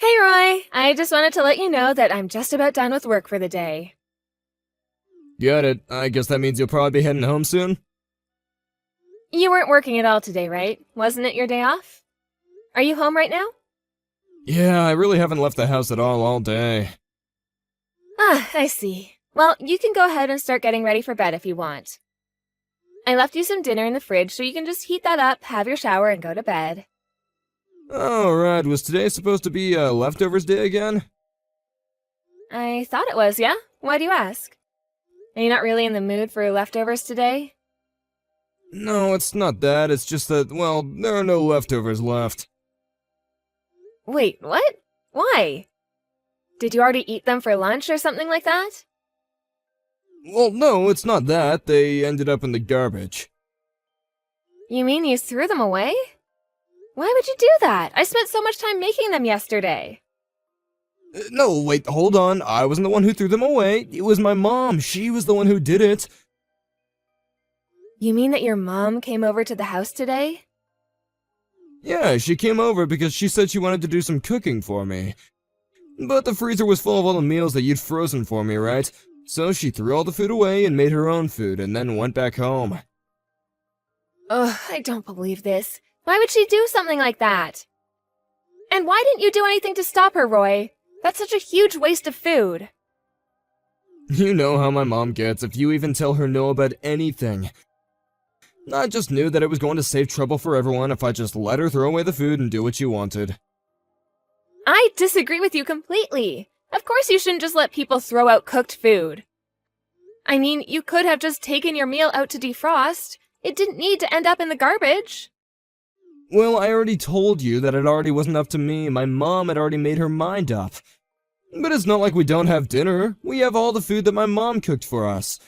Hey, Roy. I just wanted to let you know that I'm just about done with work for the day. Got it. I guess that means you'll probably be heading home soon? You weren't working at all today, right? Wasn't it your day off? Are you home right now? Yeah, I really haven't left the house at all day. Ah, I see. Well, you can go ahead and start getting ready for bed if you want. I left you some dinner in the fridge so you can just heat that up, have your shower, and go to bed. Alright, was today supposed to be leftovers day again? I thought it was, yeah? Why do you ask? Are you not really in the mood for leftovers today? No, it's not that, it's just that, well, there are no leftovers left. Wait, what? Why? Did you already eat them for lunch or something like that? Well, no, it's not that, they ended up in the garbage. You mean you threw them away? Why would you do that? I spent so much time making them yesterday. No, wait, hold on, I wasn't the one who threw them away, it was my mom, she was the one who did it. You mean that your mom came over to the house today? Yeah, she came over because she said she wanted to do some cooking for me. But the freezer was full of all the meals that you'd frozen for me, right? So she threw all the food away and made her own food and then went back home. Ugh, I don't believe this. Why would she do something like that? And why didn't you do anything to stop her, Roy? That's such a huge waste of food. You know how my mom gets if you even tell her no about anything. I just knew that it was going to save trouble for everyone if I just let her throw away the food and do what she wanted. I disagree with you completely. Of course you shouldn't just let people throw out cooked food. I mean, you could have just taken your meal out to defrost. It didn't need to end up in the garbage. Well, I already told you that it already wasn't up to me. My mom had already made her mind up. But it's not like we don't have dinner. We have all the food that my mom cooked for us.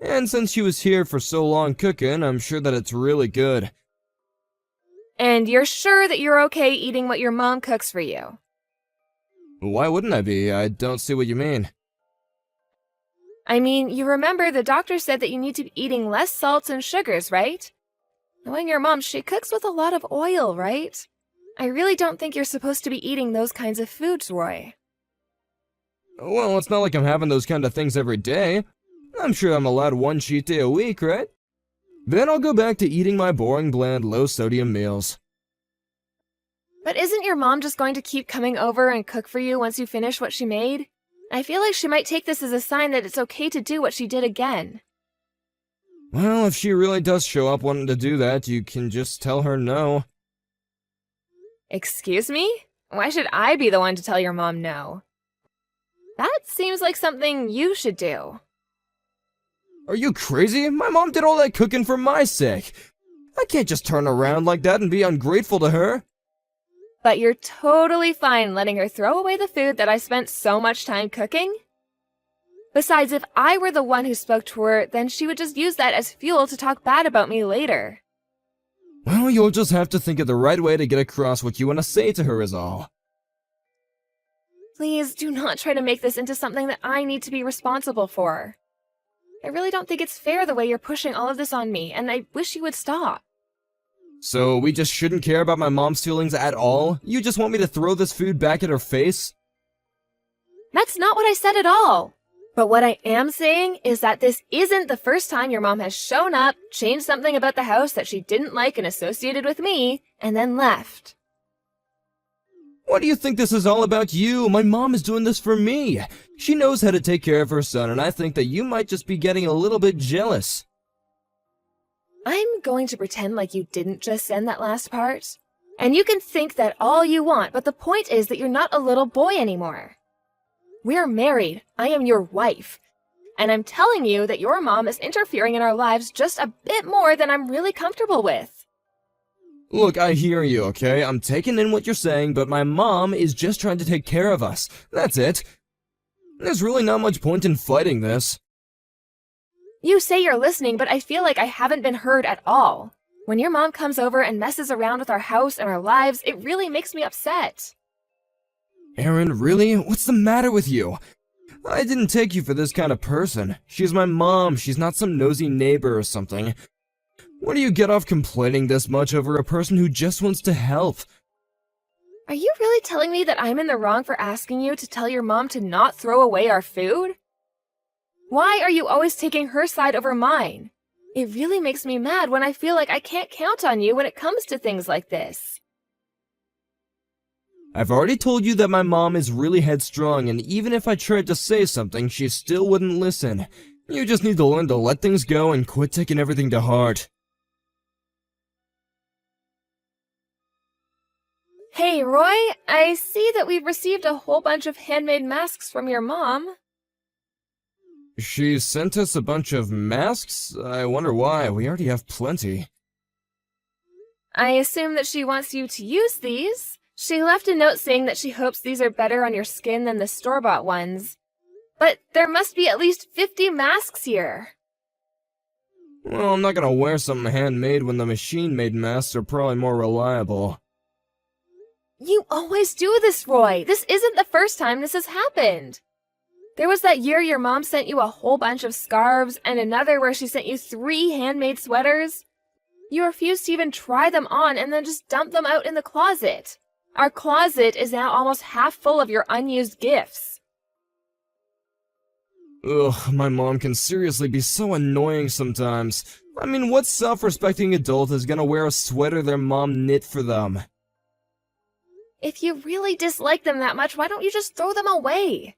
And since she was here for so long cooking, I'm sure that it's really good. And you're sure that you're okay eating what your mom cooks for you? Why wouldn't I be? I don't see what you mean. I mean, you remember the doctor said that you need to be eating less salts and sugars, right? Knowing your mom, she cooks with a lot of oil, right? I really don't think you're supposed to be eating those kinds of foods, Roy. Well, it's not like I'm having those kind of things every day. I'm sure I'm allowed one cheat day a week, right? Then I'll go back to eating my boring, bland, low-sodium meals. But isn't your mom just going to keep coming over and cook for you once you finish what she made? I feel like she might take this as a sign that it's okay to do what she did again. Well, if she really does show up wanting to do that, you can just tell her no. Excuse me? Why should I be the one to tell your mom no? That seems like something you should do. Are you crazy? My mom did all that cooking for my sake. I can't just turn around like that and be ungrateful to her. But you're totally fine letting her throw away the food that I spent so much time cooking? Besides, if I were the one who spoke to her, then she would just use that as fuel to talk bad about me later. Well, you'll just have to think of the right way to get across what you want to say to her is all. Please do not try to make this into something that I need to be responsible for. I really don't think it's fair the way you're pushing all of this on me, and I wish you would stop. So we just shouldn't care about my mom's feelings at all? You just want me to throw this food back at her face? That's not what I said at all. But what I am saying is that this isn't the first time your mom has shown up, changed something about the house that she didn't like and associated with me, and then left. What do you think this is all about you? My mom is doing this for me. She knows how to take care of her son, and I think that you might just be getting a little bit jealous. I'm going to pretend like you didn't just send that last part. And you can think that all you want, but the point is that you're not a little boy anymore. We're married. I am your wife. And I'm telling you that your mom is interfering in our lives just a bit more than I'm really comfortable with. Look, I hear you, okay? I'm taking in what you're saying, but my mom is just trying to take care of us. That's it. There's really not much point in fighting this. You say you're listening, but I feel like I haven't been heard at all. When your mom comes over and messes around with our house and our lives, it really makes me upset. Aaron, really? What's the matter with you? I didn't take you for this kind of person. She's my mom, she's not some nosy neighbor or something. Where do you get off complaining this much over a person who just wants to help? Are you really telling me that I'm in the wrong for asking you to tell your mom to not throw away our food? Why are you always taking her side over mine? It really makes me mad when I feel like I can't count on you when it comes to things like this. I've already told you that my mom is really headstrong, and even if I tried to say something, she still wouldn't listen. You just need to learn to let things go and quit taking everything to heart. Hey, Roy, I see that we've received a whole bunch of handmade masks from your mom. She sent us a bunch of masks? I wonder why. We already have plenty. I assume that she wants you to use these. She left a note saying that she hopes these are better on your skin than the store-bought ones. But there must be at least 50 masks here. Well, I'm not gonna wear something handmade when the machine-made masks are probably more reliable. You always do this, Roy. This isn't the first time this has happened. There was that year your mom sent you a whole bunch of scarves and another where she sent you 3 handmade sweaters. You refused to even try them on and then just dumped them out in the closet. Our closet is now almost half full of your unused gifts. Ugh, my mom can seriously be so annoying sometimes. I mean, what self-respecting adult is gonna wear a sweater their mom knit for them? If you really dislike them that much, why don't you just throw them away?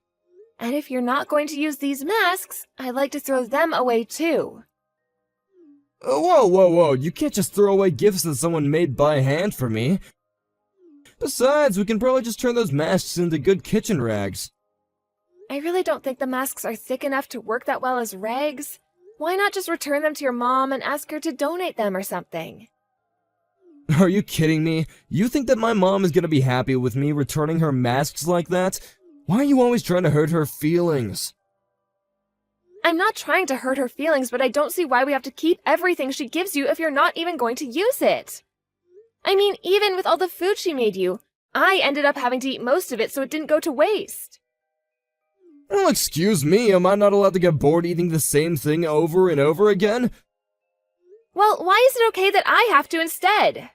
And if you're not going to use these masks, I'd like to throw them away too. Whoa, you can't just throw away gifts that someone made by hand for me. Besides, we can probably just turn those masks into good kitchen rags. I really don't think the masks are thick enough to work that well as rags. Why not just return them to your mom and ask her to donate them or something? Are you kidding me? You think that my mom is gonna be happy with me returning her masks like that? Why are you always trying to hurt her feelings? I'm not trying to hurt her feelings, but I don't see why we have to keep everything she gives you if you're not even going to use it. I mean, even with all the food she made you, I ended up having to eat most of it so it didn't go to waste. Well, excuse me, am I not allowed to get bored eating the same thing over and over again? Well, why is it okay that I have to instead?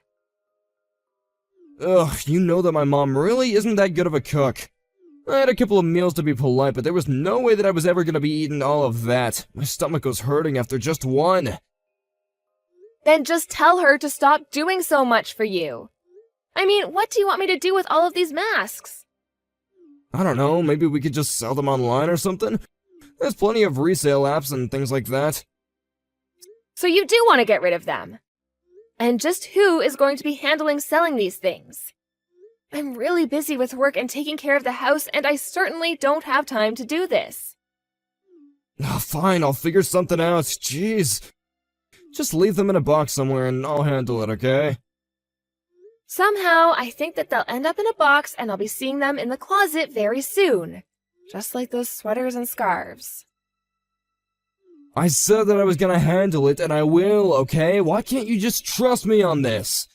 Ugh, you know that my mom really isn't that good of a cook. I had a couple of meals to be polite, but there was no way that I was ever gonna be eating all of that. My stomach was hurting after just one. Then just tell her to stop doing so much for you. I mean, what do you want me to do with all of these masks? I don't know, maybe we could just sell them online or something? There's plenty of resale apps and things like that. So you do want to get rid of them? And just who is going to be handling selling these things? I'm really busy with work and taking care of the house, and I certainly don't have time to do this. Oh, fine, I'll figure something out. Jeez. Just leave them in a box somewhere and I'll handle it, okay? Somehow, I think that they'll end up in a box and I'll be seeing them in the closet very soon. Just like those sweaters and scarves. I said that I was gonna handle it, and I will, okay? Why can't you just trust me on this?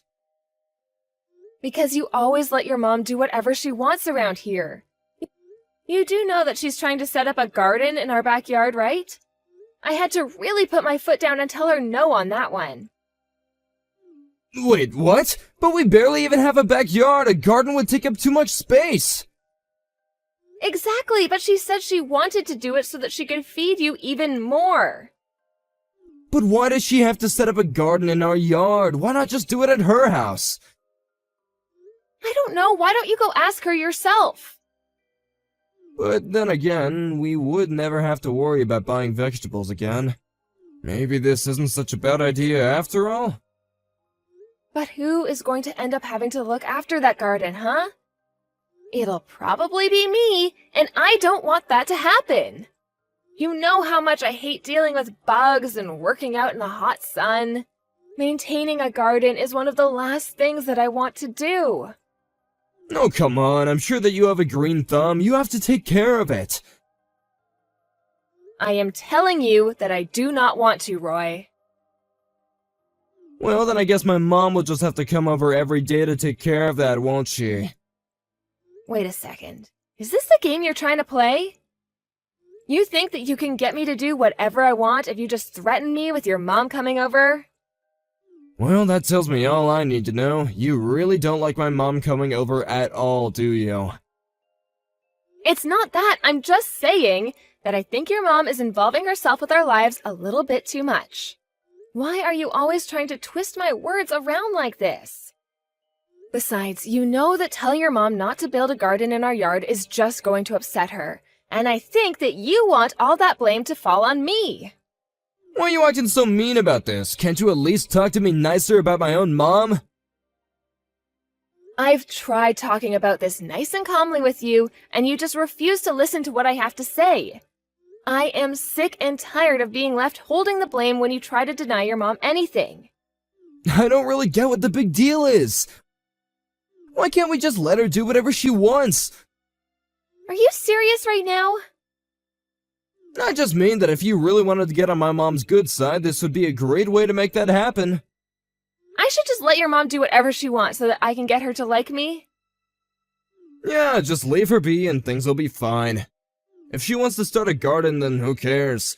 Because you always let your mom do whatever she wants around here. You do know that she's trying to set up a garden in our backyard, right? I had to really put my foot down and tell her no on that one. Wait, what? But we barely even have a backyard. A garden would take up too much space. Exactly, but she said she wanted to do it so that she could feed you even more. But why does she have to set up a garden in our yard? Why not just do it at her house? I don't know. Why don't you go ask her yourself? But then again, we would never have to worry about buying vegetables again. Maybe this isn't such a bad idea after all? But who is going to end up having to look after that garden, huh? It'll probably be me, and I don't want that to happen. You know how much I hate dealing with bugs and working out in the hot sun. Maintaining a garden is one of the last things that I want to do. Oh, come on, I'm sure that you have a green thumb. You have to take care of it. I am telling you that I do not want to, Roy. Well, then I guess my mom will just have to come over every day to take care of that, won't she? Wait a second. Is this the game you're trying to play? You think that you can get me to do whatever I want if you just threaten me with your mom coming over? Well, that tells me all I need to know. You really don't like my mom coming over at all, do you? It's not that. I'm just saying that I think your mom is involving herself with our lives a little bit too much. Why are you always trying to twist my words around like this? Besides, you know that telling your mom not to build a garden in our yard is just going to upset her. And I think that you want all that blame to fall on me. Why are you acting so mean about this? Can't you at least talk to me nicer about my own mom? I've tried talking about this nice and calmly with you, and you just refuse to listen to what I have to say. I am sick and tired of being left holding the blame when you try to deny your mom anything. I don't really get what the big deal is. Why can't we just let her do whatever she wants? Are you serious right now? I just mean that if you really wanted to get on my mom's good side, this would be a great way to make that happen. I should just let your mom do whatever she wants so that I can get her to like me? Yeah, just leave her be and things will be fine. If she wants to start a garden, then who cares?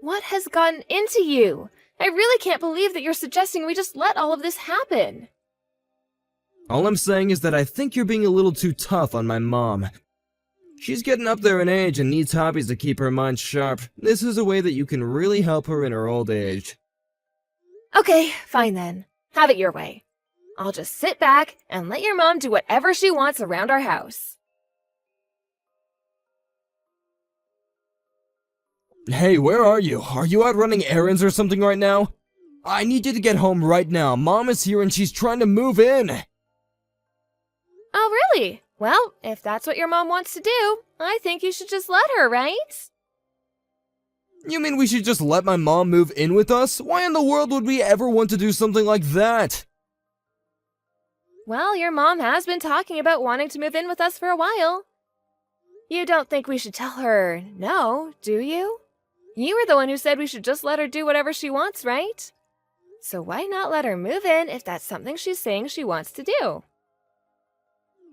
What has gotten into you? I really can't believe that you're suggesting we just let all of this happen. All I'm saying is that I think you're being a little too tough on my mom. She's getting up there in age and needs hobbies to keep her mind sharp. This is a way that you can really help her in her old age. Okay, fine then. Have it your way. I'll just sit back and let your mom do whatever she wants around our house. Hey, where are you? Are you out running errands or something right now? I need you to get home right now. Mom is here and she's trying to move in. Oh, really? Well, if that's what your mom wants to do, I think you should just let her, right? You mean we should just let my mom move in with us? Why in the world would we ever want to do something like that? Well, your mom has been talking about wanting to move in with us for a while. You don't think we should tell her no, do you? You were the one who said we should just let her do whatever she wants, right? So why not let her move in if that's something she's saying she wants to do?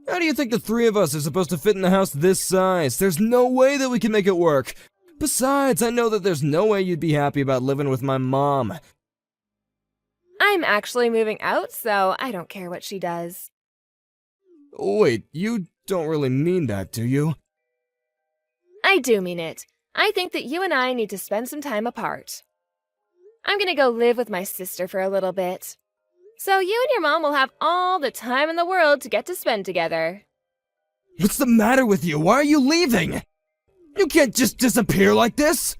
How do you think the three of us are supposed to fit in a house this size? There's no way that we can make it work. Besides, I know that there's no way you'd be happy about living with my mom. I'm actually moving out, so I don't care what she does. Wait, you don't really mean that, do you? I do mean it. I think that you and I need to spend some time apart. I'm gonna go live with my sister for a little bit. So you and your mom will have all the time in the world to get to spend together. What's the matter with you? Why are you leaving? You can't just disappear like this!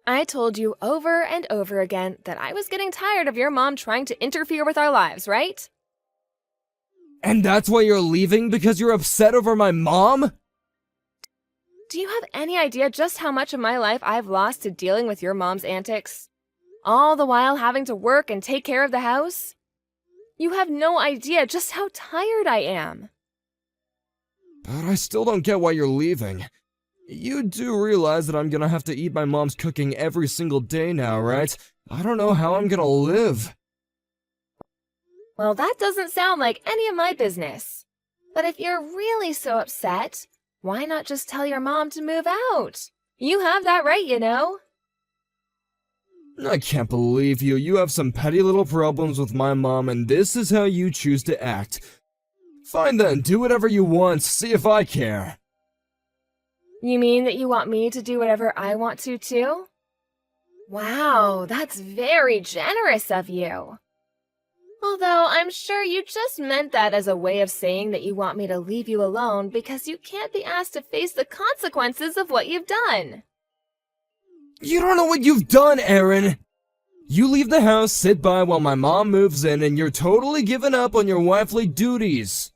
I told you over and over again that I was getting tired of your mom trying to interfere with our lives, right? And that's why you're leaving? Because you're upset over my mom? Do you have any idea just how much of my life I've lost to dealing with your mom's antics? All the while having to work and take care of the house? You have no idea just how tired I am. But I still don't get why you're leaving. You do realize that I'm gonna have to eat my mom's cooking every single day now, right? I don't know how I'm gonna live. Well, that doesn't sound like any of my business. But if you're really so upset, why not just tell your mom to move out? You have that right, you know. I can't believe you. You have some petty little problems with my mom, and this is how you choose to act. Fine then, do whatever you want. See if I care. You mean that you want me to do whatever I want to, too? Wow, that's very generous of you. Although I'm sure you just meant that as a way of saying that you want me to leave you alone because you can't be asked to face the consequences of what you've done. You don't know what you've done, Erin! You leave the house, sit by while my mom moves in, and you're totally giving up on your wifely duties.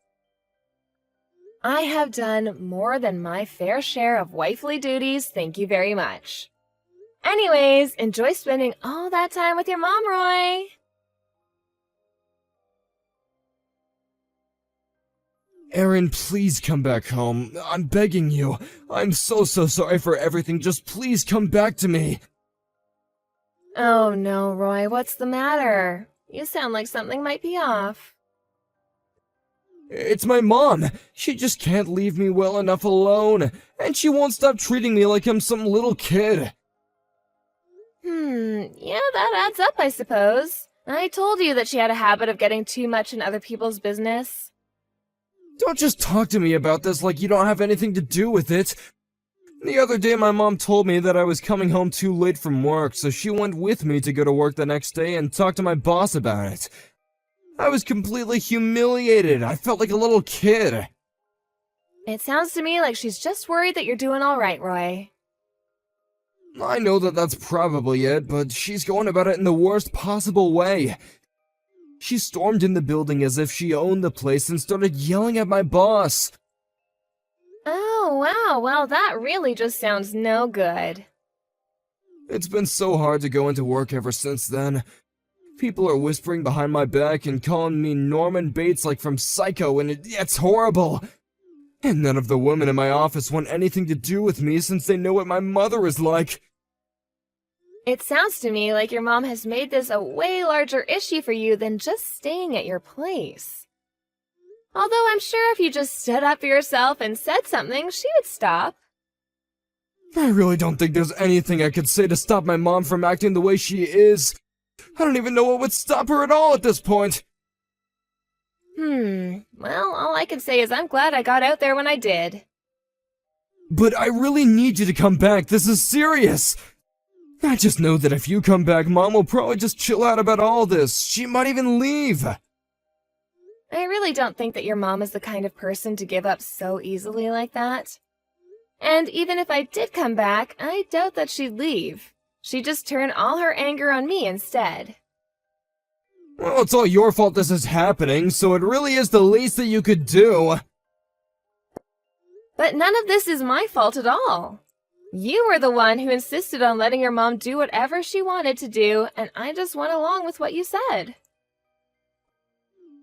I have done more than my fair share of wifely duties, thank you very much. Anyways, enjoy spending all that time with your mom, Roy! Erin, please come back home. I'm begging you. I'm so sorry for everything. Just please come back to me. Oh no, Roy, what's the matter? You sound like something might be off. It's my mom. She just can't leave me well enough alone. And she won't stop treating me like I'm some little kid. Yeah, that adds up, I suppose. I told you that she had a habit of getting too much in other people's business. Don't just talk to me about this like you don't have anything to do with it. The other day my mom told me that I was coming home too late from work, so she went with me to go to work the next day and talk to my boss about it. I was completely humiliated. I felt like a little kid. It sounds to me like she's just worried that you're doing all right, Roy. I know that that's probably it, but she's going about it in the worst possible way. She stormed in the building as if she owned the place and started yelling at my boss. Oh, wow, well, that really just sounds no good. It's been so hard to go into work ever since then. People are whispering behind my back and calling me Norman Bates like from Psycho, and it's horrible. And none of the women in my office want anything to do with me since they know what my mother is like. It sounds to me like your mom has made this a way larger issue for you than just staying at your place. Although I'm sure if you just stood up for yourself and said something, she would stop. I really don't think there's anything I could say to stop my mom from acting the way she is. I don't even know what would stop her at all at this point. Well, all I can say is I'm glad I got out there when I did. But I really need you to come back. This is serious. I just know that if you come back, Mom will probably just chill out about all this. She might even leave. I really don't think that your mom is the kind of person to give up so easily like that. And even if I did come back, I doubt that she'd leave. She'd just turn all her anger on me instead. Well, it's all your fault this is happening, so it really is the least that you could do. But none of this is my fault at all. You were the one who insisted on letting your mom do whatever she wanted to do, and I just went along with what you said.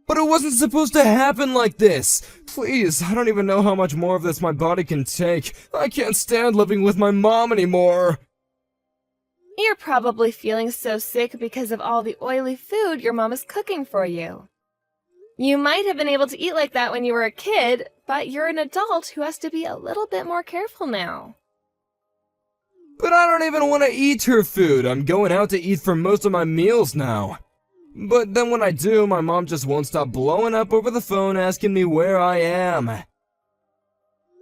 But it wasn't supposed to happen like this. Please, I don't even know how much more of this my body can take. I can't stand living with my mom anymore. You're probably feeling so sick because of all the oily food your mom is cooking for you. You might have been able to eat like that when you were a kid, but you're an adult who has to be a little bit more careful now. But I don't even want to eat her food. I'm going out to eat for most of my meals now. But then when I do, my mom just won't stop blowing up over the phone asking me where I am.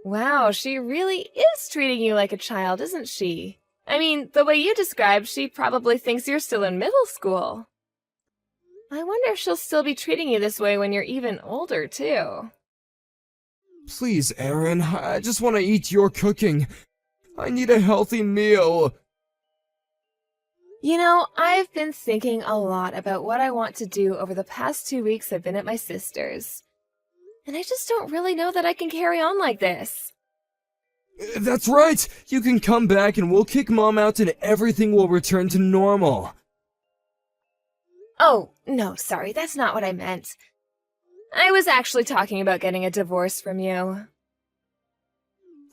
Wow, she really is treating you like a child, isn't she? I mean, the way you described, she probably thinks you're still in middle school. I wonder if she'll still be treating you this way when you're even older, too. Please, Erin, I just want to eat your cooking. I need a healthy meal. You know, I've been thinking a lot about what I want to do over the past 2 weeks I've been at my sister's. And I just don't really know that I can carry on like this. That's right! You can come back and we'll kick Mom out and everything will return to normal. Oh, no, sorry, that's not what I meant. I was actually talking about getting a divorce from you.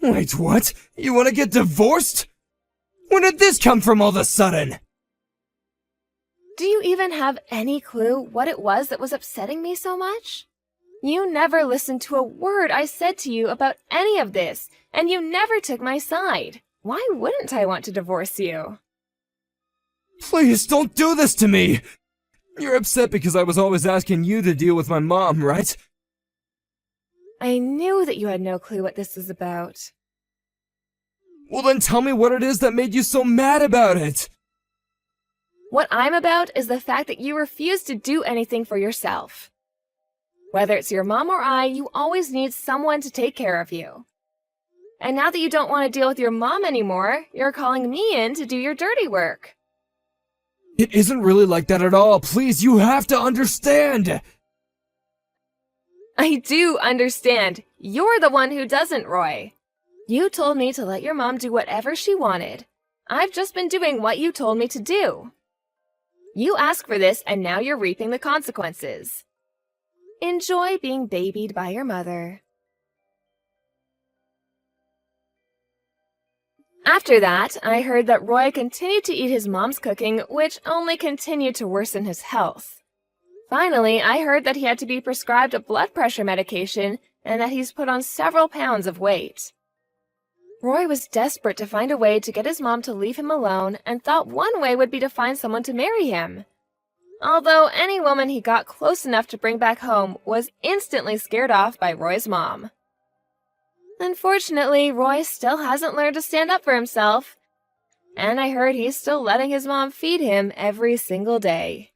Wait, what? You want to get divorced? When did this come from all of a sudden? Do you even have any clue what it was that was upsetting me so much? You never listened to a word I said to you about any of this, and you never took my side. Why wouldn't I want to divorce you? Please, don't do this to me! You're upset because I was always asking you to deal with my mom, right? I knew that you had no clue what this was about. Well then tell me what it is that made you so mad about it! What I'm about is the fact that you refuse to do anything for yourself. Whether it's your mom or I, you always need someone to take care of you. And now that you don't want to deal with your mom anymore, you're calling me in to do your dirty work. It isn't really like that at all. Please, you have to understand! I do understand. You're the one who doesn't, Roy. You told me to let your mom do whatever she wanted. I've just been doing what you told me to do. You asked for this, and now you're reaping the consequences. Enjoy being babied by your mother. After that, I heard that Roy continued to eat his mom's cooking, which only continued to worsen his health. Finally, I heard that he had to be prescribed a blood pressure medication and that he's put on several pounds of weight. Roy was desperate to find a way to get his mom to leave him alone and thought one way would be to find someone to marry him. Although any woman he got close enough to bring back home was instantly scared off by Roy's mom. Unfortunately, Roy still hasn't learned to stand up for himself, and I heard he's still letting his mom feed him every single day.